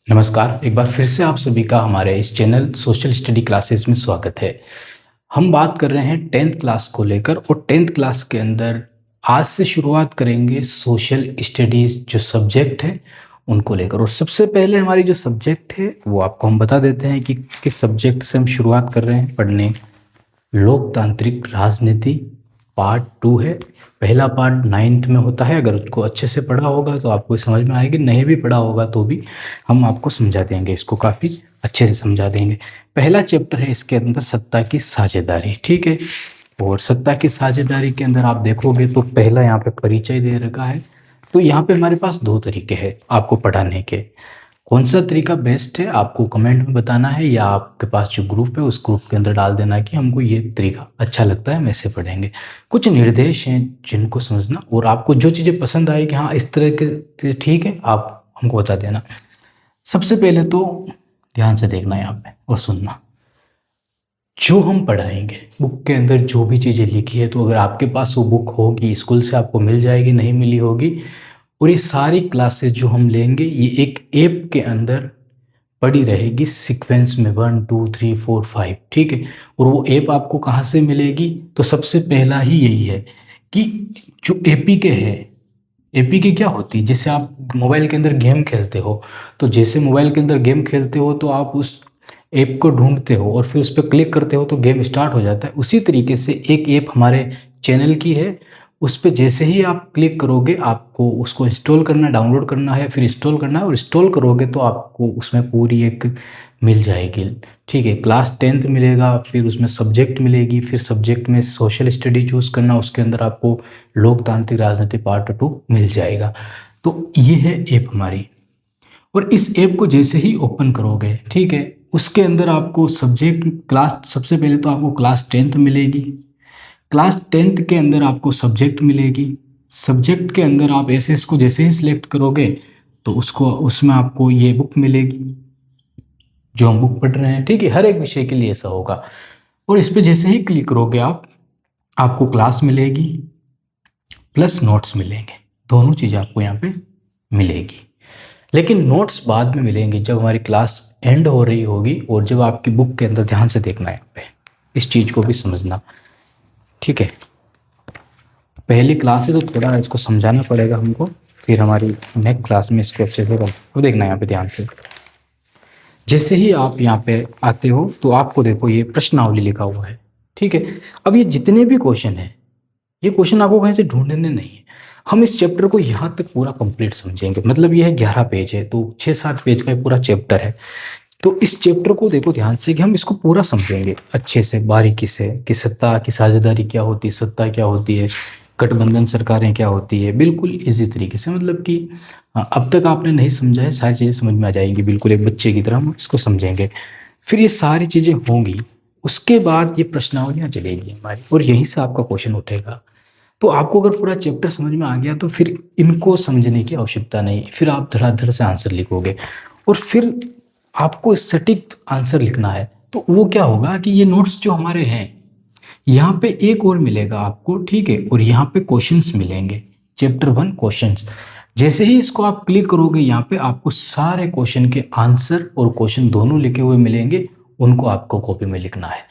नमस्कार। एक बार फिर से आप सभी का हमारे इस चैनल सोशल स्टडी क्लासेस में स्वागत है। हम बात कर रहे हैं टेंथ क्लास को लेकर और टेंथ क्लास के अंदर आज से शुरुआत करेंगे सोशल स्टडीज़ जो सब्जेक्ट है उनको लेकर। और सबसे पहले हमारी जो सब्जेक्ट है वो आपको हम बता देते हैं कि किस सब्जेक्ट से हम शुरुआत कर रहे हैं पढ़ने। लोकतांत्रिक राजनीति पार्ट 2 है। पहला पार्ट 9th में होता है। अगर उसको अच्छे से पढ़ा होगा तो आपको समझ में आएगी, नहीं भी पढ़ा होगा तो भी हम आपको समझा देंगे, इसको काफ़ी अच्छे से समझा देंगे। पहला चैप्टर है इसके अंदर सत्ता की साझेदारी, ठीक है। और सत्ता की साझेदारी के अंदर आप देखोगे तो पहला यहाँ पे परिचय दे रखा है। तो यहाँ पे हमारे पास दो तरीके हैं आपको पढ़ाने के। कौन सा तरीका बेस्ट है आपको कमेंट में बताना है, या आपके पास जो ग्रुप है उस ग्रुप के अंदर डाल देना है कि हमको ये तरीका अच्छा लगता है, हम ऐसे पढ़ेंगे। कुछ निर्देश हैं जिनको समझना, और आपको जो चीज़ें पसंद आए कि हाँ इस तरह के ठीक है आप हमको बता देना। सबसे पहले तो ध्यान से देखना यहाँ पे और सुनना। जो हम पढ़ाएंगे बुक के अंदर जो भी चीज़ें लिखी है, तो अगर आपके पास वो बुक होगी स्कूल से आपको मिल जाएगी, नहीं मिली होगी, और ये सारी क्लासेस जो हम लेंगे ये एक ऐप के अंदर पड़ी रहेगी सीक्वेंस में 1 2 3 4 5, ठीक है। और वो ऐप आपको कहाँ से मिलेगी, तो सबसे पहला ही यही है कि जो एपीके है। एपीके क्या होती है, जैसे आप मोबाइल के अंदर गेम खेलते हो, तो जैसे मोबाइल के अंदर गेम खेलते हो तो आप उस ऐप को ढूंढते हो और फिर उस पर क्लिक करते हो तो गेम स्टार्ट हो जाता है। उसी तरीके से एक ऐप हमारे चैनल की है, उस पर जैसे ही आप क्लिक करोगे आपको उसको इंस्टॉल करना, डाउनलोड करना है, फिर इंस्टॉल करना है, और इंस्टॉल करोगे तो आपको उसमें पूरी एक मिल जाएगी, ठीक है। क्लास 10th मिलेगा, फिर उसमें सब्जेक्ट मिलेगी, फिर सब्जेक्ट में सोशल स्टडी चूज़ करना, उसके अंदर आपको लोकतांत्रिक राजनीति पार्ट 2 मिल जाएगा। तो ये है ऐप हमारी। और इस ऐप को जैसे ही ओपन करोगे, ठीक है, उसके अंदर आपको सब्जेक्ट क्लास, सबसे पहले तो आपको क्लास 10th मिलेगी। क्लास 10th के अंदर आपको सब्जेक्ट मिलेगी। सब्जेक्ट के अंदर आप एसएस को जैसे ही सिलेक्ट करोगे तो उसको उसमें आपको ये बुक मिलेगी जो हम बुक पढ़ रहे हैं, ठीक है। हर एक विषय के लिए ऐसा होगा। और इस पर जैसे ही क्लिक करोगे आप, आपको क्लास मिलेगी प्लस नोट्स मिलेंगे। दोनों चीज़ें आपको यहाँ पे मिलेगी। लेकिन नोट्स बाद में मिलेंगे जब हमारी क्लास एंड हो रही होगी, और जब आपकी बुक के अंदर ध्यान से देखना है यहाँ पे, इस चीज़ को भी समझना, ठीक है। पहली क्लास है तो थोड़ा इसको समझाना पड़ेगा हमको, फिर हमारी नेक्स्ट क्लास में इसको अच्छे से तो देखना यहाँ पे ध्यान से। जैसे ही आप यहाँ पे आते हो तो आपको देखो ये प्रश्नावली लिखा हुआ है, ठीक है। अब ये जितने भी क्वेश्चन हैं, ये क्वेश्चन आपको कहीं से ढूंढने नहीं है। हम इस चैप्टर को यहाँ तक पूरा कंप्लीट समझेंगे। मतलब ये है 11 पेज है, तो 6-7 पेज का पूरा चैप्टर है। तो इस चैप्टर को देखो ध्यान से कि हम इसको पूरा समझेंगे अच्छे से, बारीकी से, कि सत्ता की साझेदारी क्या होती है, सत्ता क्या होती है, गठबंधन सरकारें क्या होती है, बिल्कुल इजी तरीके से। मतलब कि अब तक आपने नहीं समझा है, सारी चीज़ें समझ में आ जाएंगी, बिल्कुल एक बच्चे की तरह हम इसको समझेंगे। फिर ये सारी चीज़ें होंगी, उसके बाद ये प्रश्नावलियाँ चलेगी हमारी, और यहीं से आपका क्वेश्चन उठेगा। तो आपको अगर पूरा चैप्टर समझ में आ गया तो फिर इनको समझने की आवश्यकता नहीं, फिर आप धड़ाधड़ से आंसर लिखोगे। और फिर आपको सटीक आंसर लिखना है, तो वो क्या होगा कि ये नोट्स जो हमारे हैं यहाँ पे एक और मिलेगा आपको, ठीक है। और यहाँ पे क्वेश्चंस मिलेंगे, चैप्टर 1 क्वेश्चंस। जैसे ही इसको आप क्लिक करोगे यहाँ पे आपको सारे क्वेश्चन के आंसर और क्वेश्चन दोनों लिखे हुए मिलेंगे, उनको आपको कॉपी में लिखना है।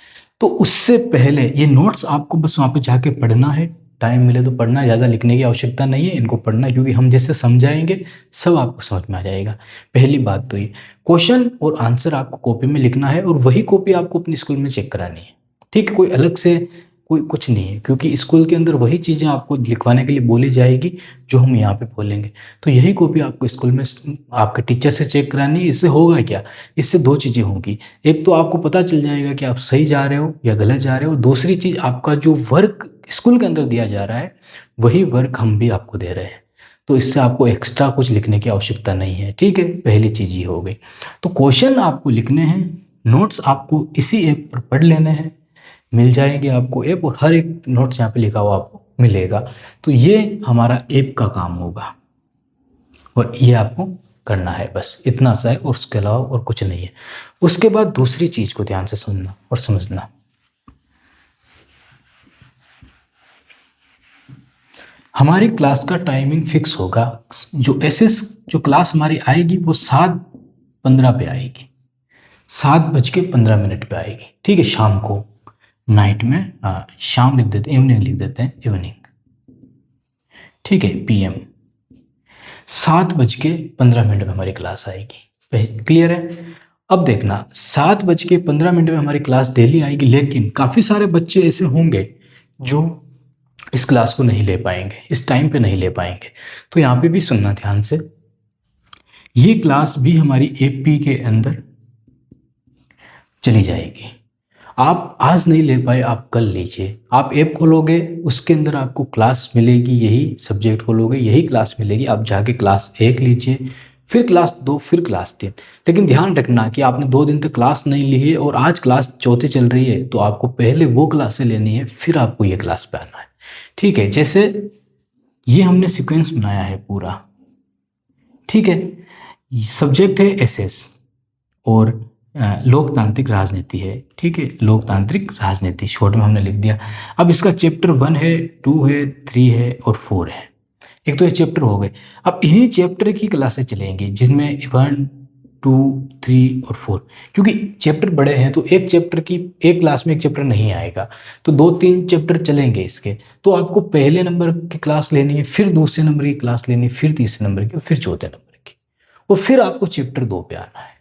तो उससे पहले ये नोट्स आपको बस वहाँ पे जाके पढ़ना है, टाइम मिले तो पढ़ना, ज़्यादा लिखने की आवश्यकता नहीं है इनको पढ़ना, क्योंकि हम जैसे समझाएंगे सब आपको समझ में आ जाएगा। पहली बात तो ये क्वेश्चन और आंसर आपको कॉपी में लिखना है, और वही कॉपी आपको अपने स्कूल में चेक करानी है, ठीक है। कोई अलग से कोई कुछ नहीं है, क्योंकि स्कूल के अंदर वही चीज़ें आपको लिखवाने के लिए बोली जाएगी जो हम यहाँ पे बोलेंगे। तो यही कॉपी आपको स्कूल में आपके टीचर से चेक करानी है। इससे होगा क्या, इससे दो चीज़ें होंगी। एक तो आपको पता चल जाएगा कि आप सही जा रहे हो या गलत जा रहे हो, दूसरी चीज़ आपका जो वर्क स्कूल के अंदर दिया जा रहा है वही वर्क हम भी आपको दे रहे हैं, तो इससे आपको एक्स्ट्रा कुछ लिखने की आवश्यकता नहीं है, ठीक है। पहली चीज़ ये हो गई। तो क्वेश्चन आपको लिखने हैं, नोट्स आपको इसी ऐप पर पढ़ लेने हैं, मिल जाएंगे आपको ऐप, और हर एक नोट्स यहाँ पे लिखा हुआ आपको मिलेगा। तो ये हमारा ऐप का काम होगा, और ये आपको करना है, बस इतना सा है, और उसके अलावा और कुछ नहीं है। उसके बाद दूसरी चीज़ को ध्यान से सुनना और समझना। हमारी क्लास का टाइमिंग फिक्स होगा। जो क्लास हमारी आएगी वो 7 15 पे आएगी, 7:15 पे आएगी, ठीक है, शाम को, नाइट में, शाम लिख देते हैं, इवनिंग लिख देते हैं, इवनिंग, ठीक है, PM। 7:15 में हमारी क्लास आएगी, क्लियर है। अब देखना, 7:15 में हमारी क्लास डेली आएगी, लेकिन काफ़ी सारे बच्चे ऐसे होंगे जो इस क्लास को नहीं ले पाएंगे, इस टाइम पे नहीं ले पाएंगे। तो यहाँ पे भी सुनना ध्यान से, ये क्लास भी हमारी AP के अंदर चली जाएगी। आप आज नहीं ले पाए, आप कल लीजिए, आप ऐप खोलोगे, उसके अंदर आपको क्लास मिलेगी, यही सब्जेक्ट खोलोगे, यही क्लास मिलेगी, आप जाके क्लास 1 लीजिए, फिर क्लास 2, फिर क्लास 3। लेकिन ध्यान रखना कि आपने 2 दिन तक क्लास नहीं ली है और आज क्लास चौथी चल रही है, तो आपको पहले वो क्लासें लेनी है, फिर आपको ये क्लास पे आना है, ठीक है। जैसे ये हमने सीक्वेंस बनाया है पूरा, ठीक है। सब्जेक्ट है SS और लोकतांत्रिक राजनीति है, ठीक है, लोकतांत्रिक राजनीति शॉर्ट में हमने लिख दिया। अब इसका चैप्टर 1 है, 2 है, 3 है और 4 है। एक तो ये चैप्टर हो गए। अब इन्हीं चैप्टर की क्लासें चलेंगी जिसमें 1, 2, 3 और 4, क्योंकि चैप्टर बड़े हैं तो एक चैप्टर की एक क्लास में एक चैप्टर नहीं आएगा, तो 2-3 चैप्टर चलेंगे इसके। तो आपको पहले नंबर की क्लास लेनी है, फिर दूसरे नंबर की क्लास लेनी है, फिर तीसरे नंबर की और फिर चौथे नंबर की, और फिर आपको चैप्टर 2 पे आना है।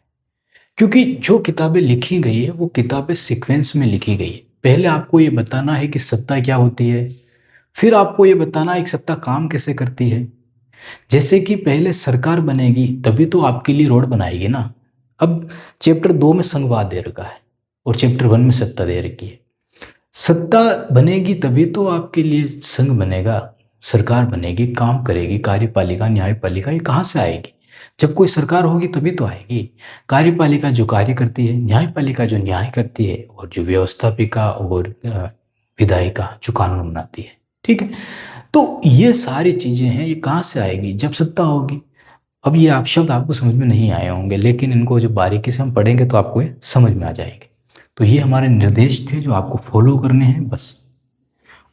क्योंकि जो किताबें लिखी गई है वो किताबें सीक्वेंस में लिखी गई है। पहले आपको ये बताना है कि सत्ता क्या होती है, फिर आपको ये बताना है कि सत्ता काम कैसे करती है। जैसे कि पहले सरकार बनेगी तभी तो आपके लिए रोड बनाएगी ना। अब चैप्टर 2 में संघवाद दे रखा है और चैप्टर 1 में सत्ता दे रखी है। सत्ता बनेगी तभी तो आपके लिए संघ बनेगा, सरकार बनेगी, काम करेगी, कार्यपालिका, न्यायपालिका, ये कहाँ से आएगी? जब कोई सरकार होगी तभी तो आएगी। कार्यपालिका जो कार्य करती है, न्यायपालिका जो न्याय करती है, और जो व्यवस्थापिका और विधायिका जो कानून बनाती है, ठीक है। तो ये सारी चीज़ें हैं, ये कहाँ से आएगी? जब सत्ता होगी। अब ये आप शब्द आपको समझ में नहीं आए होंगे, लेकिन इनको जो बारीकी से हम पढ़ेंगे तो आपको ये समझ में आ जाएंगे। तो ये हमारे निर्देश थे जो आपको फॉलो करने हैं बस।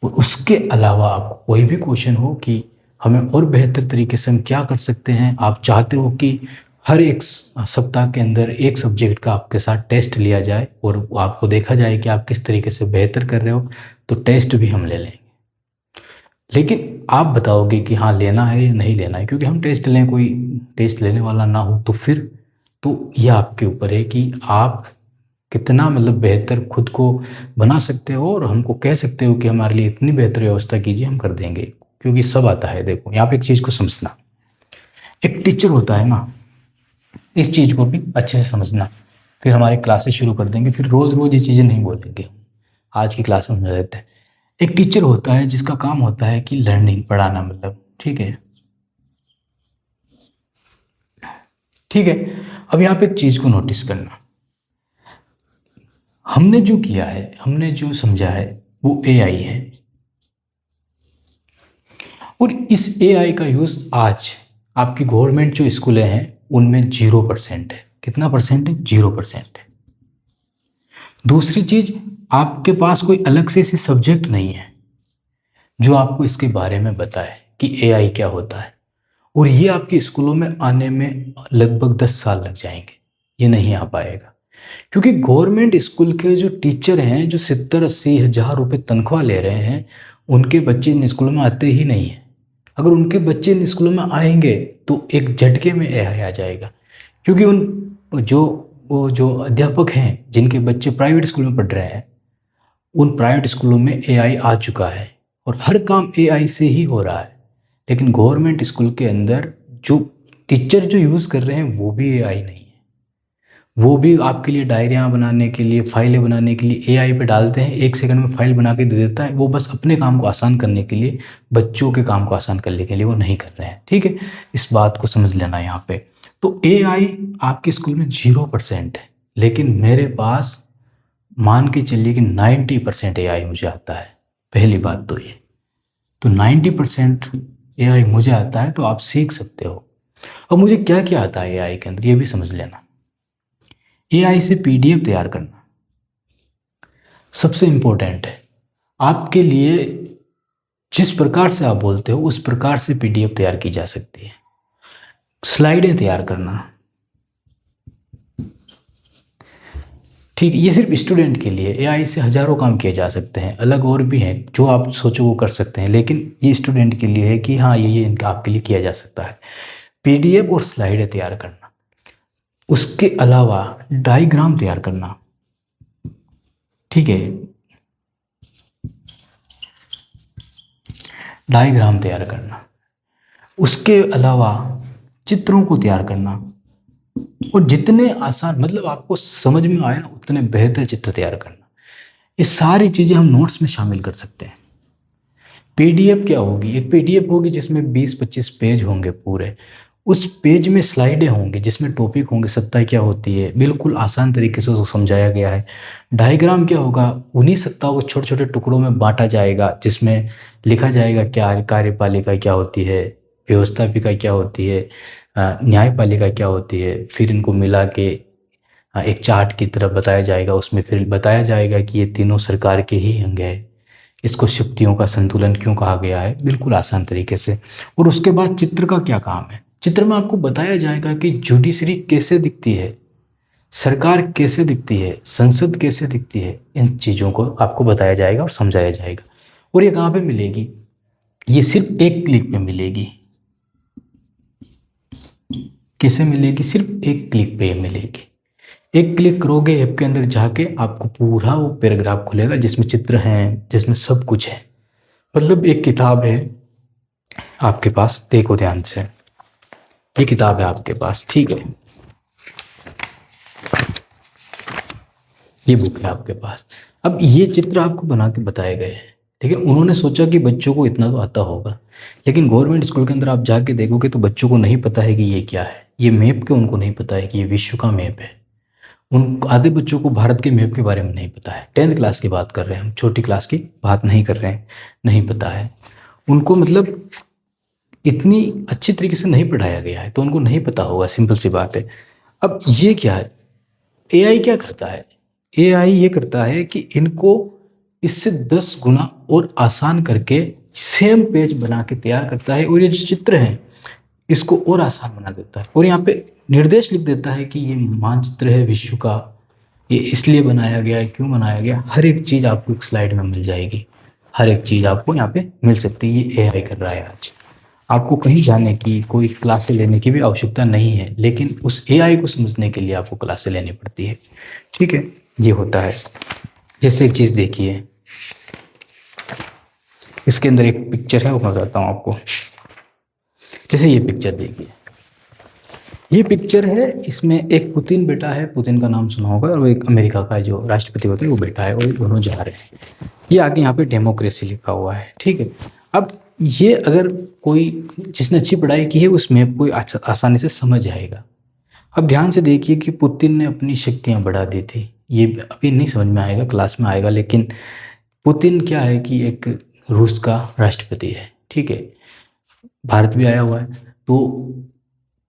और उसके अलावा आपको कोई भी क्वेश्चन हो कि हमें और बेहतर तरीके से हम क्या कर सकते हैं, आप चाहते हो कि हर एक सप्ताह के अंदर एक सब्जेक्ट का आपके साथ टेस्ट लिया जाए और आपको देखा जाए कि आप किस तरीके से बेहतर कर रहे हो, तो टेस्ट भी हम ले लेंगे। लेकिन आप बताओगे कि हाँ लेना है या नहीं लेना है, क्योंकि हम टेस्ट लें, कोई टेस्ट लेने वाला ना हो तो फिर तो यह आपके ऊपर है कि आप कितना मतलब बेहतर खुद को बना सकते हो, और हमको कह सकते हो कि हमारे लिए इतनी बेहतर व्यवस्था कीजिए, हम कर देंगे, क्योंकि सब आता है। देखो यहाँ पे एक चीज़ को समझना, एक टीचर होता है ना, इस चीज़ को भी अच्छे से समझना, फिर हमारी क्लासेस शुरू कर देंगे, फिर रोज़ रोज़ ये चीज़ें नहीं बोलेंगे, आज की क्लास में समझा देते हैं। एक टीचर होता है जिसका काम होता है कि लर्निंग, पढ़ाना, मतलब, ठीक है, ठीक है। अब यहाँ पे एक चीज़ को नोटिस करना, हमने जो किया है, हमने जो समझा है वो AI है, और इस AI का यूज़ आज आपकी गवर्नमेंट जो स्कूलें हैं उनमें 0% है। कितना परसेंट है? 0% है। दूसरी चीज़, आपके पास कोई अलग से ऐसी सब्जेक्ट नहीं है जो आपको इसके बारे में बताए कि AI क्या होता है, और ये आपके स्कूलों में आने में लगभग 10 साल लग जाएंगे, ये नहीं आ पाएगा। क्योंकि गवर्नमेंट स्कूल के जो टीचर हैं, जो 70-80 हज़ार रुपये तनख्वाह ले रहे हैं, उनके बच्चे इन स्कूलों में आते ही नहीं हैं। अगर उनके बच्चे इन स्कूलों में आएंगे तो एक झटके में AI आ जाएगा, क्योंकि वो जो अध्यापक हैं जिनके बच्चे प्राइवेट स्कूल में पढ़ रहे हैं, उन प्राइवेट स्कूलों में AI आ चुका है और हर काम AI से ही हो रहा है। लेकिन गवर्नमेंट स्कूल के अंदर जो टीचर जो यूज़ कर रहे हैं वो भी AI नहीं है। वो भी आपके लिए डायरियाँ बनाने के लिए, फाइलें बनाने के लिए AI पे डालते हैं, 1 सेकंड में फाइल बना के दे देता है। वो बस अपने काम को आसान करने के लिए, बच्चों के काम को आसान करने के लिए वो नहीं कर रहे हैं, ठीक है। इस बात को समझ लेना यहाँ पे। तो AI आपके स्कूल में 0% है, लेकिन मेरे पास मान के चलिए कि 90% AI मुझे आता है। पहली बात तो ये, तो 90% AI मुझे आता है, तो आप सीख सकते हो। अब मुझे क्या क्या आता है AI के अंदर, ये भी समझ लेना। AI से PDF तैयार करना सबसे इम्पोर्टेंट है। आपके लिए जिस प्रकार से आप बोलते हो उस प्रकार से PDF तैयार की जा सकती है। स्लाइडें तैयार करना, ठीक है, ये सिर्फ स्टूडेंट के लिए। एआई से हज़ारों काम किए जा सकते हैं, अलग और भी हैं जो आप सोचो वो कर सकते हैं, लेकिन ये स्टूडेंट के लिए है कि हाँ ये इनका आपके लिए किया जा सकता है। पीडीएफ और स्लाइडें तैयार करना, उसके अलावा डायग्राम तैयार करना, ठीक है, डायग्राम तैयार करना, उसके अलावा चित्रों को तैयार करना, और जितने आसान मतलब आपको समझ में आए ना उतने बेहतर चित्र तैयार करना। ये सारी चीज़ें हम नोट्स में शामिल कर सकते हैं। पीडीएफ क्या होगी? एक पीडीएफ होगी जिसमें 20-25 पेज होंगे पूरे, उस पेज में स्लाइडें होंगी जिसमें टॉपिक होंगे, सत्ता क्या होती है, बिल्कुल आसान तरीके से उसको समझाया गया है। डायग्राम क्या होगा? उन्हीं सत्ताओं को छोटे छोटे टुकड़ों में बांटा जाएगा जिसमें लिखा जाएगा क्या कार्यपालिका क्या होती है, व्यवस्थापिका क्या होती है, न्यायपालिका क्या होती है, फिर इनको मिला के एक चार्ट की तरह बताया जाएगा। उसमें फिर बताया जाएगा कि ये तीनों सरकार के ही अंग है, इसको शक्तियों का संतुलन क्यों कहा गया है, बिल्कुल आसान तरीके से। और उसके बाद चित्र का क्या काम है? चित्र में आपको बताया जाएगा कि जुडिशरी कैसे दिखती है, सरकार कैसे दिखती है, संसद कैसे दिखती है, इन चीज़ों को आपको बताया जाएगा और समझाया जाएगा। और ये कहाँ पे मिलेगी? ये सिर्फ एक क्लिक पे मिलेगी। कैसे मिलेगी? सिर्फ एक क्लिक पे मिलेगी। एक क्लिक करोगे ऐप के अंदर जाके आपको पूरा वो पैराग्राफ खुलेगा जिसमें चित्र हैं, जिसमें सब कुछ है। मतलब एक किताब है आपके पास, देखो ध्यान से, ये किताब है आपके पास, ठीक है, ये बुक है आपके पास। अब ये चित्र आपको बना के बताए गए हैं, लेकिन उन्होंने सोचा कि बच्चों को इतना तो आता होगा, लेकिन गवर्नमेंट स्कूल के अंदर आप जाके देखोगे तो बच्चों को नहीं पता है कि ये क्या है। ये मैप के उनको नहीं पता है कि ये विश्व का मैप है। उन आधे बच्चों को भारत के मैप के बारे में नहीं पता है। 10th क्लास की बात कर रहे हैं हम, छोटी क्लास की बात नहीं कर रहे हैं, नहीं पता है उनको, मतलब इतनी अच्छी तरीके से नहीं पढ़ाया गया है तो उनको नहीं पता होगा, सिंपल सी बात है। अब ये क्या है? एआई क्या करता है? एआई ये करता है कि इनको इससे 10 गुना और आसान करके सेम पेज बना के तैयार करता है, और ये जो चित्र हैं इसको और आसान बना देता है, और यहाँ पे निर्देश लिख देता है कि ये मानचित्र है विश्व का, ये इसलिए बनाया गया है, क्यों बनाया गया, हर एक चीज़ आपको एक स्लाइड में मिल जाएगी। हर एक चीज़ आपको यहाँ पे मिल सकती है। ये एआई कर रहा है आज। आपको कहीं जाने की, कोई क्लासें लेने की भी आवश्यकता नहीं है, लेकिन उस एआई को समझने के लिए आपको क्लासें लेनी पड़ती है, ठीक है, ये होता है। जैसे एक चीज़ देखिए, इसके अंदर एक पिक्चर है, वो मैं बताता हूँ आपको। जैसे ये पिक्चर देखिए, ये पिक्चर है, इसमें एक पुतिन बेटा है, पुतिन का नाम सुना होगा, और एक अमेरिका का जो राष्ट्रपति होता है वो बेटा है, और दोनों जा रहे हैं। ये आगे यहाँ पे डेमोक्रेसी लिखा हुआ है, ठीक है। अब ये अगर कोई जिसने अच्छी पढ़ाई की है उस मैप को आसानी से समझ आएगा। अब ध्यान से देखिए कि पुतिन ने अपनी शक्तियाँ बढ़ा दी थी। ये अभी नहीं समझ में आएगा, क्लास में आएगा, लेकिन पुतिन क्या है कि एक रूस का राष्ट्रपति है, ठीक है, भारत भी आया हुआ है। तो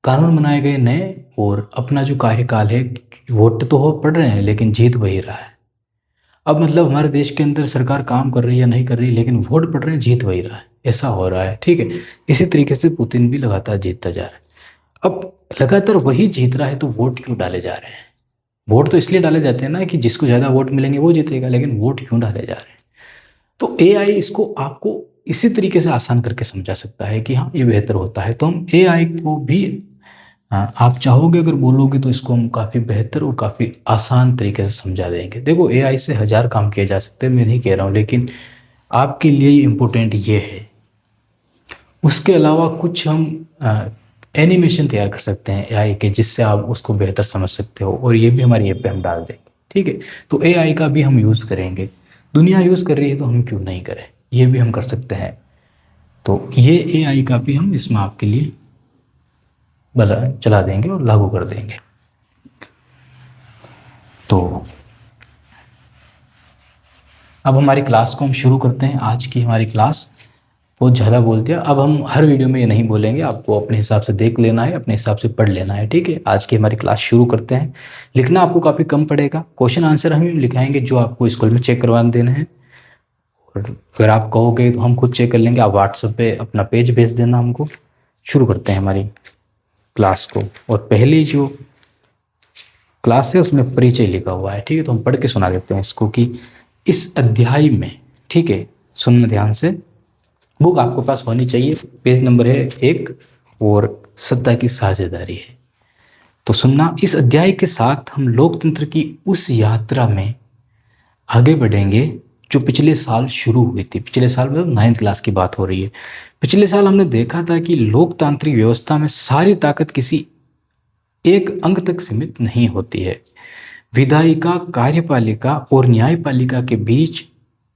कानून बनाए गए नए, और अपना जो कार्यकाल है, वोट तो हो पड़ रहे हैं लेकिन जीत वही रहा है। अब मतलब हमारे देश के अंदर सरकार काम कर रही है या नहीं कर रही, लेकिन वोट पड़ रहे हैं, जीत वही रहा है, ऐसा हो रहा है, ठीक है। इसी तरीके से पुतिन भी लगातार जीतता जा रहा है। अब लगातार वही जीत रहा है तो वोट क्यों डाले जा रहे हैं? वोट तो इसलिए डाले जाते हैं ना कि जिसको ज़्यादा वोट मिलेंगे वो जीतेगा, लेकिन वोट क्यों डाले जा रहे हैं? तो एआई इसको आपको इसी तरीके से आसान करके समझा सकता है कि हाँ ये बेहतर होता है। तो हम एआई को भी आप चाहोगे अगर बोलोगे तो इसको हम काफ़ी बेहतर और काफ़ी आसान तरीके से समझा देंगे। देखो एआई से 1000 काम किए जा सकते हैं, मैं नहीं कह रहा हूँ, लेकिन आपके लिए इम्पोर्टेंट ये है। उसके अलावा कुछ हम एनिमेशन तैयार कर सकते हैं एआई के, जिससे आप उसको बेहतर समझ सकते हो, और ये भी हमारी ऐप पे हम डाल देंगे, ठीक है। तो एआई का भी हम यूज़ करेंगे, दुनिया यूज़ कर रही है तो हम क्यों नहीं करें, ये भी हम कर सकते हैं। तो ये एआई का भी हम इसमें आपके लिए चला देंगे और लागू कर देंगे। तो अब हमारी क्लास को हम शुरू करते हैं। आज की हमारी क्लास बहुत ज़्यादा बोल दिया, अब हम हर वीडियो में ये नहीं बोलेंगे, आपको अपने हिसाब से देख लेना है, अपने हिसाब से पढ़ लेना है, ठीक है। आज की हमारी क्लास शुरू करते हैं। लिखना आपको काफ़ी कम पड़ेगा, क्वेश्चन आंसर हम लिखाएंगे जो आपको स्कूल में चेक करवा देना है, और अगर आप कहोगे तो हम खुद चेक कर लेंगे। आप व्हाट्सएप पे अपना पेज भेज देना हमको। शुरू करते हैं हमारी क्लास को। और पहली जो क्लास है उसमें परिचय लिखा हुआ है, ठीक है। तो हम पढ़ के सुना देते हैं इसको कि इस अध्याय में, ठीक है, सुनना ध्यान से। बुक आपके पास होनी चाहिए, पेज नंबर है 1 और सत्ता की साझेदारी है। तो सुनना, इस अध्याय के साथ हम लोकतंत्र की उस यात्रा में आगे बढ़ेंगे जो पिछले साल शुरू हुई थी। पिछले साल मतलब 9th क्लास की बात हो रही है। पिछले साल हमने देखा था कि लोकतांत्रिक व्यवस्था में सारी ताकत किसी एक अंग तक सीमित नहीं होती है। विधायिका, कार्यपालिका और न्यायपालिका के बीच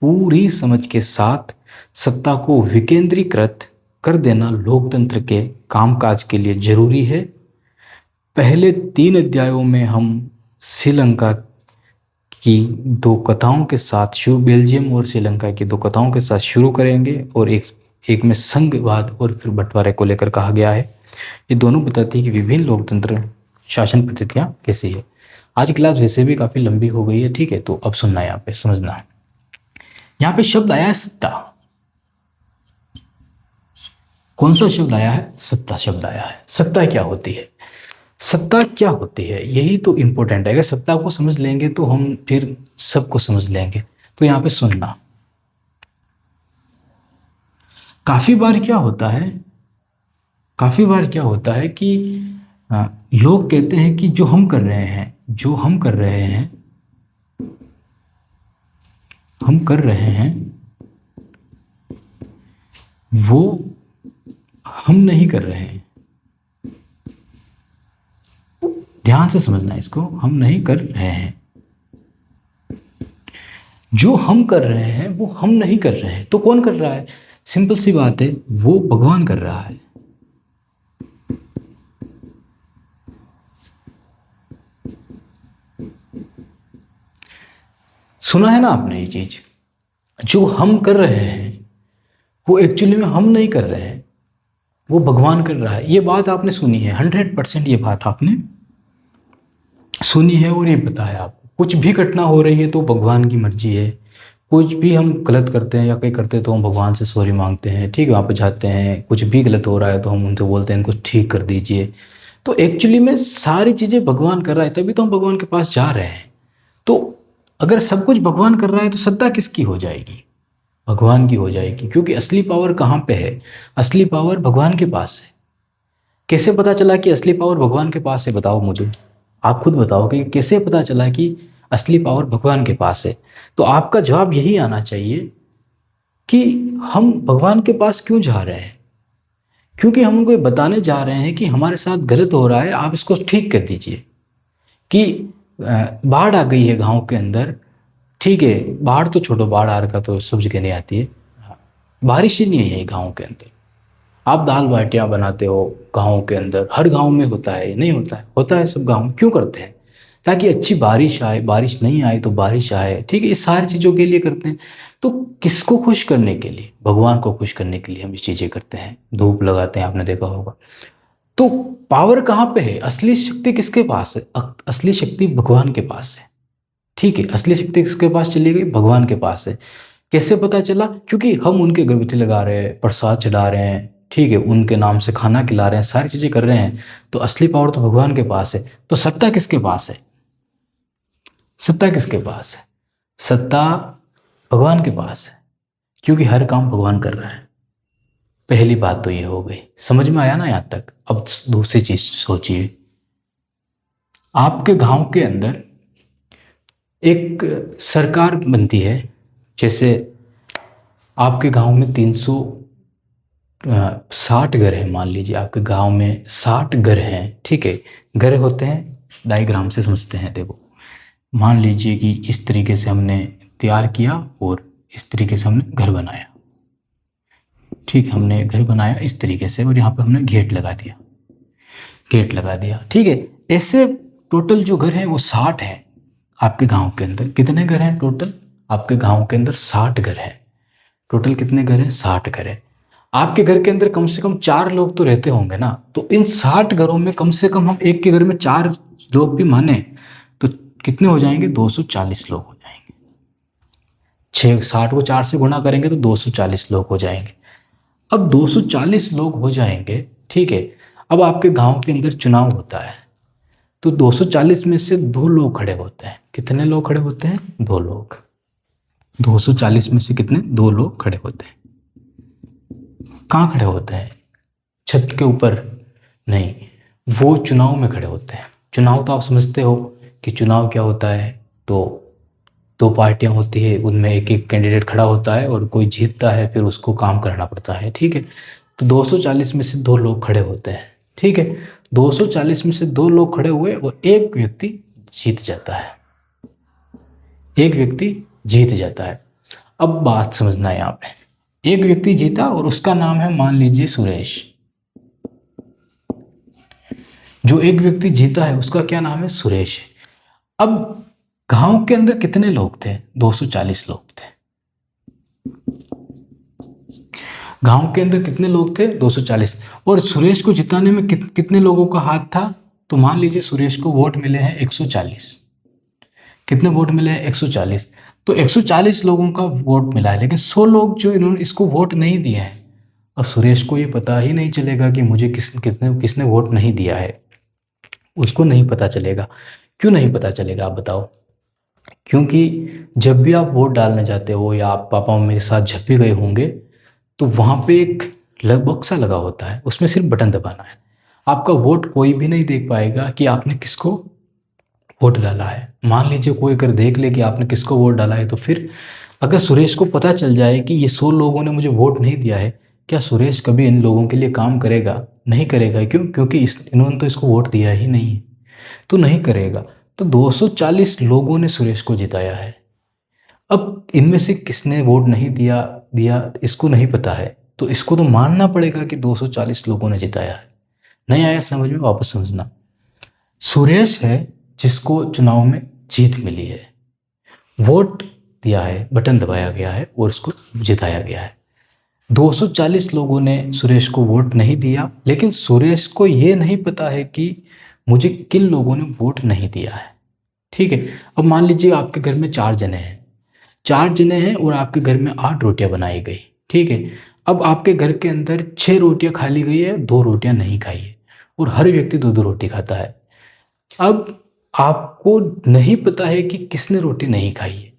पूरी समझ के साथ सत्ता को विकेंद्रीकृत कर देना लोकतंत्र के कामकाज के लिए जरूरी है। पहले 3 अध्यायों में हम श्रीलंका की 2 कथाओं के साथ शुरू, बेल्जियम और श्रीलंका की 2 कथाओं के साथ शुरू करेंगे और एक में संघवाद और फिर बंटवारे को लेकर कहा गया है। ये दोनों बताती है कि विभिन्न लोकतंत्र शासन पद्धतियाँ कैसी है। आज की क्लास वैसे भी काफ़ी लंबी हो गई है, ठीक है। तो अब सुनना, यहाँ पे समझना है। यहाँ पे शब्द आया है सत्ता। कौन सा शब्द आया है? सत्ता शब्द आया है। सत्ता क्या होती है? सत्ता क्या होती है, यही तो इम्पोर्टेंट है। अगर सत्ता को समझ लेंगे तो हम फिर सबको समझ लेंगे। तो यहाँ पे सुनना, काफ़ी बार क्या होता है, काफ़ी बार क्या होता है कि लोग कहते हैं कि जो हम कर रहे हैं, जो हम कर रहे हैं, हम कर रहे हैं वो हम नहीं कर रहे हैं। ध्यान से समझना इसको, हम नहीं कर रहे हैं। जो हम कर रहे हैं वो हम नहीं कर रहे हैं। तो कौन कर रहा है? सिंपल सी बात है, वो भगवान कर रहा है। सुना है ना आपने ये चीज? जो हम कर रहे हैं वो एक्चुअली में हम नहीं कर रहे हैं, वो भगवान कर रहा है। ये बात आपने सुनी है, 100% ये बात आपने सुनी है और ये पता है आपको। कुछ भी घटना हो रही है तो भगवान की मर्जी है। कुछ भी हम गलत करते हैं या कहीं करते हैं तो हम भगवान से सॉरी मांगते हैं, ठीक है, वहाँ पे जाते हैं। कुछ भी गलत हो रहा है तो हम उनसे बोलते हैं इनको ठीक कर दीजिए। तो एक्चुअली में सारी चीज़ें भगवान कर रहा है, तभी तो हम भगवान के पास जा रहे हैं। तो अगर सब कुछ भगवान कर रहा है तो सत्ता किसकी हो जाएगी? भगवान की हो जाएगी। क्योंकि असली पावर कहाँ पे है? असली पावर भगवान के पास है। कैसे पता चला कि असली पावर भगवान के पास है? बताओ मुझे, आप खुद बताओ कि कैसे पता चला कि असली पावर भगवान के पास है। तो आपका जवाब यही आना चाहिए कि हम भगवान के पास क्यों जा रहे हैं? क्योंकि हम उनको ये बताने जा रहे हैं कि हमारे साथ गलत हो रहा है, आप इसको ठीक कर दीजिए। कि बाढ़ आ गई है गांव के अंदर, ठीक है, बाढ़ तो छोड़ो, बाढ़ आ रखा तो सब जगह नहीं आती है। बारिश ही नहीं है गाँव के अंदर। आप दाल बाटियाँ बनाते हो गाँव के अंदर, हर गाँव में होता है? नहीं होता है? होता है सब गाँव में। क्यों करते हैं? ताकि अच्छी बारिश आए, बारिश नहीं आए तो बारिश आए, ठीक है। ये सारी चीज़ों के लिए करते हैं। तो किसको खुश करने के लिए? भगवान को खुश करने के लिए हम ये चीज़ें करते हैं। धूप लगाते हैं, आपने देखा होगा। तो पावर कहाँ पे है? असली शक्ति किसके पास है? असली शक्ति भगवान के पास है, ठीक है। असली शक्ति किसके पास चली गई? भगवान के पास है। कैसे पता चला? क्योंकि हम उनके अगरबत्ती लगा रहे हैं, प्रसाद चढ़ा रहे हैं, ठीक है, उनके नाम से खाना खिला रहे हैं, सारी चीज़ें कर रहे हैं। तो असली पावर तो भगवान के पास है। तो सत्ता किसके पास है? सत्ता किसके पास है? सत्ता भगवान के पास है, क्योंकि हर काम भगवान कर रहा है। पहली बात तो ये हो गई, समझ में आया ना यहाँ तक? अब दूसरी चीज सोचिए। आपके गांव के अंदर एक सरकार बनती है। जैसे आपके गांव में 360 घर हैं, मान लीजिए आपके गांव में 60 घर हैं, ठीक है। घर होते हैं, डायग्राम से समझते हैं। देखो, मान लीजिए कि इस तरीके से हमने तैयार किया और इस तरीके से हमने घर बनाया, ठीक, हमने घर बनाया इस तरीके से और यहाँ पे हमने गेट लगा दिया, गेट लगा दिया, ठीक है। ऐसे टोटल जो घर हैं वो 60 हैं। आपके गांव के अंदर कितने घर हैं टोटल? आपके गांव के अंदर 60 घर हैं। टोटल कितने घर हैं? 60 घर हैं। आपके घर के अंदर कम से कम 4 लोग तो रहते होंगे ना। तो इन 60 घरों में कम से कम हम एक के घर में 4 लोग भी माने तो कितने हो जाएंगे? 240 लोग हो जाएंगे। 60 को 4 से गुणा करेंगे तो 240 लोग हो जाएंगे। अब 240 लोग हो जाएंगे, ठीक है। अब आपके गांव के अंदर चुनाव होता है। तो 240 में से 2 लोग खड़े होते हैं। कितने लोग खड़े होते हैं? 2 लोग। 240 में से कितने? 2 लोग खड़े होते हैं। कहाँ खड़े होते हैं? छत के ऊपर नहीं, वो चुनाव में खड़े होते हैं। चुनाव तो आप समझते हो कि चुनाव क्या होता है। तो 2 पार्टियां होती है, उनमें एक एक कैंडिडेट खड़ा होता है और कोई जीतता है, फिर उसको काम करना पड़ता है। ठीक है, तो 240 में से 2 लोग खड़े होते हैं। ठीक है, 240 में से 2 लोग खड़े हुए और एक व्यक्ति जीत जाता है। एक व्यक्ति जीत जाता है। अब बात समझना है यहाँ पे। एक व्यक्ति जीता और उसका नाम है, मान लीजिए, सुरेश। जो एक व्यक्ति जीता है उसका क्या नाम है? सुरेश है। अब गांव के अंदर कितने लोग थे? 240 लोग थे। गांव के अंदर कितने लोग थे? 240। और सुरेश को जिताने में कितने लोगों का हाथ था? तो मान लीजिए सुरेश को वोट मिले हैं 140। कितने वोट मिले हैं? 140। तो 140 लोगों का वोट मिला है, लेकिन 100 लोग जो इन्होंने इसको वोट नहीं दिया है। अब सुरेश को ये पता ही नहीं चलेगा कि मुझे किसने वोट नहीं दिया है। उसको नहीं पता चलेगा। क्यों नहीं पता चलेगा आप बताओ? क्योंकि जब भी आप वोट डालने जाते हो या आप पापा मम्मी के साथ जब भी गए होंगे, तो वहाँ पे एक बक्सा लगा होता है, उसमें सिर्फ बटन दबाना है। आपका वोट कोई भी नहीं देख पाएगा कि आपने किसको वोट डाला है। मान लीजिए कोई अगर देख ले कि आपने किसको वोट डाला है, तो फिर अगर सुरेश को पता चल जाए कि ये 100 लोगों ने मुझे वोट नहीं दिया है, क्या सुरेश कभी इन लोगों के लिए काम करेगा? नहीं करेगा। क्यों? क्योंकि इन्होंने तो इसको वोट दिया ही नहीं है, तो नहीं करेगा। तो 240 लोगों ने सुरेश को जिताया है। अब इनमें से किसने वोट नहीं दिया दिया इसको नहीं पता है, तो इसको तो मानना पड़ेगा कि 240 लोगों ने जिताया है। नहीं आया समझ में? वापस समझना। सुरेश है जिसको चुनाव में जीत मिली है, वोट दिया है, बटन दबाया गया है और उसको जिताया गया है। 240 लोगों ने सुरेश को वोट नहीं दिया, लेकिन सुरेश को ये नहीं पता है कि मुझे किन लोगों ने वोट नहीं दिया है। ठीक है, अब मान लीजिए आपके घर में 4 जने हैं। 4 जने हैं और आपके घर में 8 रोटियां बनाई गई। ठीक है, अब आपके घर के अंदर 6 रोटियां खा ली गई है, 2 रोटियां नहीं खाई है, और हर व्यक्ति 2-2 रोटी खाता है। अब आपको नहीं पता है कि किसने रोटी नहीं खाई है,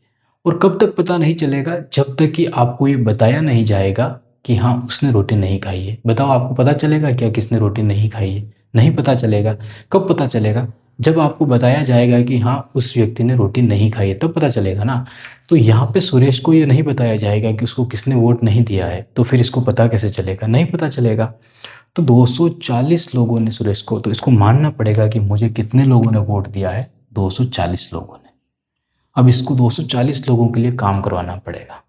और कब तक पता नहीं चलेगा? जब तक कि आपको ये बताया नहीं जाएगा कि हाँ उसने रोटी नहीं खाई है। बताओ, आपको पता चलेगा क्या किसने रोटी नहीं खाई है? नहीं पता चलेगा। कब पता चलेगा? जब आपको बताया जाएगा कि हाँ उस व्यक्ति ने रोटी नहीं खाई है, तब पता चलेगा ना। तो यहाँ पे सुरेश को ये नहीं बताया जाएगा कि उसको किसने वोट नहीं दिया है, तो फिर इसको पता कैसे चलेगा? नहीं पता चलेगा। तो 240 लोगों ने सुरेश को, तो इसको मानना पड़ेगा कि मुझे कितने लोगों ने वोट दिया है? 240 लोगों ने। अब इसको 240 लोगों के लिए काम करवाना पड़ेगा।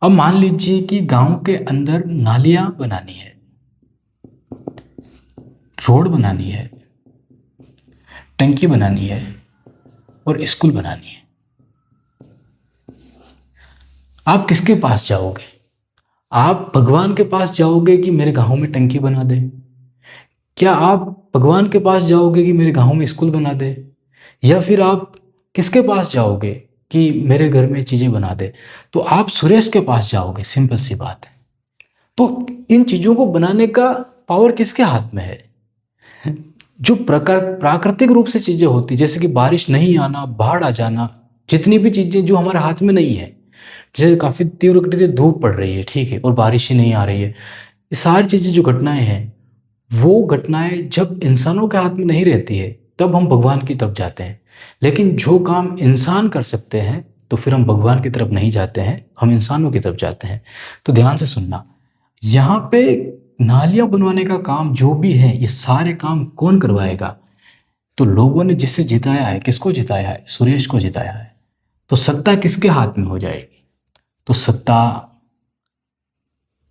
अब मान लीजिए कि गांव के अंदर नालियां बनानी है, रोड बनानी है, टंकी बनानी है और स्कूल बनानी है। आप किसके पास जाओगे? आप भगवान के पास जाओगे कि मेरे गांव में टंकी बना दे? क्या आप भगवान के पास जाओगे कि मेरे गांव में स्कूल बना दे? या फिर आप किसके पास जाओगे कि मेरे घर में चीज़ें बना दे? तो आप सुरेश के पास जाओगे। सिंपल सी बात है। तो इन चीज़ों को बनाने का पावर किसके हाथ में है? जो प्राकृतिक रूप से चीज़ें होती, जैसे कि बारिश नहीं आना, बाढ़ आ जाना, जितनी भी चीज़ें जो हमारे हाथ में नहीं है, जैसे काफ़ी तीव्र गति से धूप पड़ रही है, ठीक है, और बारिश ही नहीं आ रही है, ये सारी चीज़ें जो घटनाएं हैं, वो घटनाएं जब इंसानों के हाथ में नहीं रहती है, तब हम भगवान की तरफ जाते हैं। लेकिन जो काम इंसान कर सकते हैं, तो फिर हम भगवान की तरफ नहीं जाते हैं, हम इंसानों की तरफ जाते हैं। तो ध्यान से सुनना, यहाँ पे नालियां बनवाने का काम जो भी है, ये सारे काम कौन करवाएगा? तो लोगों ने जिससे जिताया है, किसको जिताया है? सुरेश को जिताया है। तो सत्ता किसके हाथ में हो जाएगी? तो सत्ता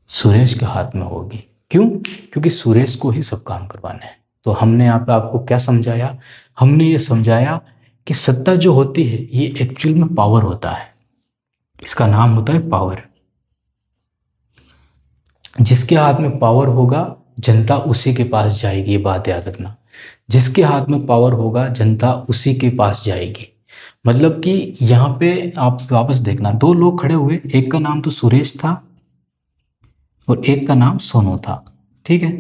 सुरेश के हाथ में होगी। क्यों? क्योंकि सुरेश को ही सब काम करवाना है। तो हमने यहाँ पे आपको क्या समझाया? हमने ये समझाया कि सत्ता जो होती है, ये एक्चुअल में पावर होता है। इसका नाम होता है पावर। जिसके हाथ में पावर होगा, जनता उसी के पास जाएगी। ये बात याद रखना, जिसके हाथ में पावर होगा, जनता उसी के पास जाएगी। मतलब कि यहाँ पे आप वापस देखना, 2 लोग खड़े हुए, एक का नाम तो सुरेश था और एक का नाम सोनू था। ठीक है,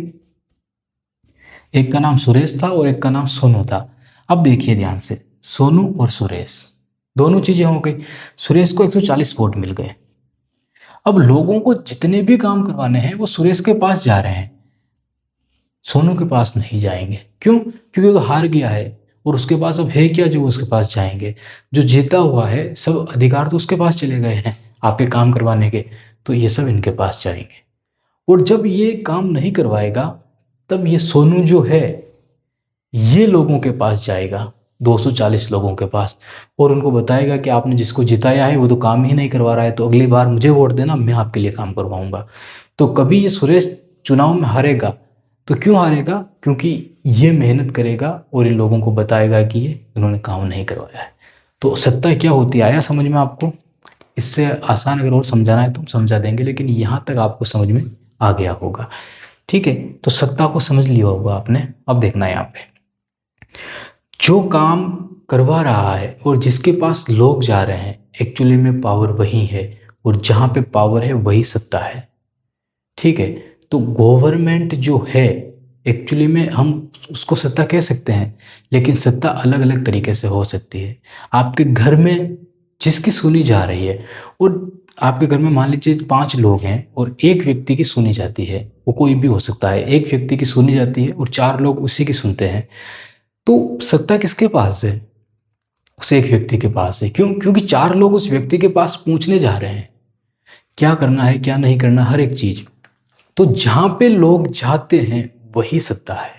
एक का नाम सुरेश था और एक का नाम सोनू था। अब देखिए ध्यान से, सोनू और सुरेश दोनों चीजें हो गई। सुरेश को 140 वोट मिल गए। अब लोगों को जितने भी काम करवाने हैं वो सुरेश के पास जा रहे हैं, सोनू के पास नहीं जाएंगे। क्यों? क्योंकि वो हार गया है और उसके पास अब है क्या जो वो उसके पास जाएंगे। जो जीता हुआ है सब अधिकार तो उसके पास चले गए हैं आपके काम करवाने के, तो ये सब इनके पास जाएंगे। और जब ये काम नहीं करवाएगा तब ये सोनू जो है ये लोगों के पास जाएगा, 240 लोगों के पास, और उनको बताएगा कि आपने जिसको जिताया है वो तो काम ही नहीं करवा रहा है, तो अगली बार मुझे वोट देना, मैं आपके लिए काम करवाऊंगा। तो कभी ये सुरेश चुनाव में हारेगा। तो क्यों हारेगा? क्योंकि ये मेहनत करेगा और इन लोगों को बताएगा कि ये इन्होंने काम नहीं करवाया है। तो सत्ता क्या होती है आया समझ में आपको? इससे आसान अगर और समझाना है तो हम समझा देंगे, लेकिन यहाँ तक आपको समझ में आ गया होगा। ठीक है, तो सत्ता को समझ लिया होगा आपने। अब देखना है यहाँ पे, जो काम करवा रहा है और जिसके पास लोग जा रहे हैं, एक्चुअली में पावर वही है, और जहाँ पे पावर है वही सत्ता है। ठीक है, तो गवर्नमेंट जो है एक्चुअली में हम उसको सत्ता कह सकते हैं, लेकिन सत्ता अलग अलग तरीके से हो सकती है। आपके घर में जिसकी सुनी जा रही है, और आपके घर में मान लीजिए 5 लोग हैं और एक व्यक्ति की सुनी जाती है, वो कोई भी हो सकता है, एक व्यक्ति की सुनी जाती है और 4 लोग उसी की सुनते हैं, तो सत्ता किसके पास है? उस एक व्यक्ति के पास है। क्यों? क्योंकि 4 लोग उस व्यक्ति के पास पूछने जा रहे हैं क्या करना है क्या नहीं करना, हर एक चीज। तो जहां पे लोग जाते हैं वही सत्ता है,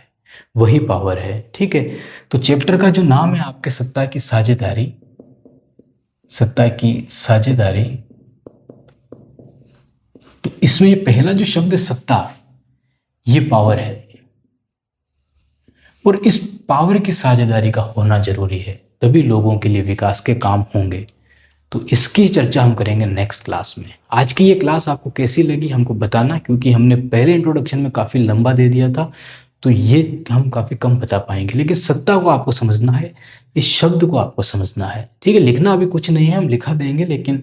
वही पावर है। ठीक है, तो चैप्टर का जो नाम है आपके सत्ता की साझेदारी, सत्ता की साझेदारी, तो इसमें ये पहला जो शब्द है सत्ता, ये पावर है, और इस पावर की साझेदारी का होना जरूरी है, तभी लोगों के लिए विकास के काम होंगे। तो इसकी चर्चा हम करेंगे नेक्स्ट क्लास में। आज की ये क्लास आपको कैसी लगी हमको बताना, क्योंकि हमने पहले इंट्रोडक्शन में काफ़ी लंबा दे दिया था, तो ये हम काफ़ी कम बता पाएंगे। लेकिन सत्ता को आपको समझना है, इस शब्द को आपको समझना है। ठीक है, लिखना अभी कुछ नहीं है, हम लिखा देंगे, लेकिन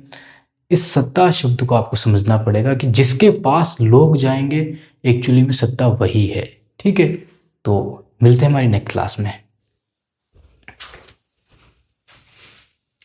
इस सत्ता शब्द को आपको समझना पड़ेगा कि जिसके पास लोग जाएंगे एक्चुअली में सत्ता वही है। ठीक है, तो मिलते हैं हमारी नेक्स्ट क्लास में।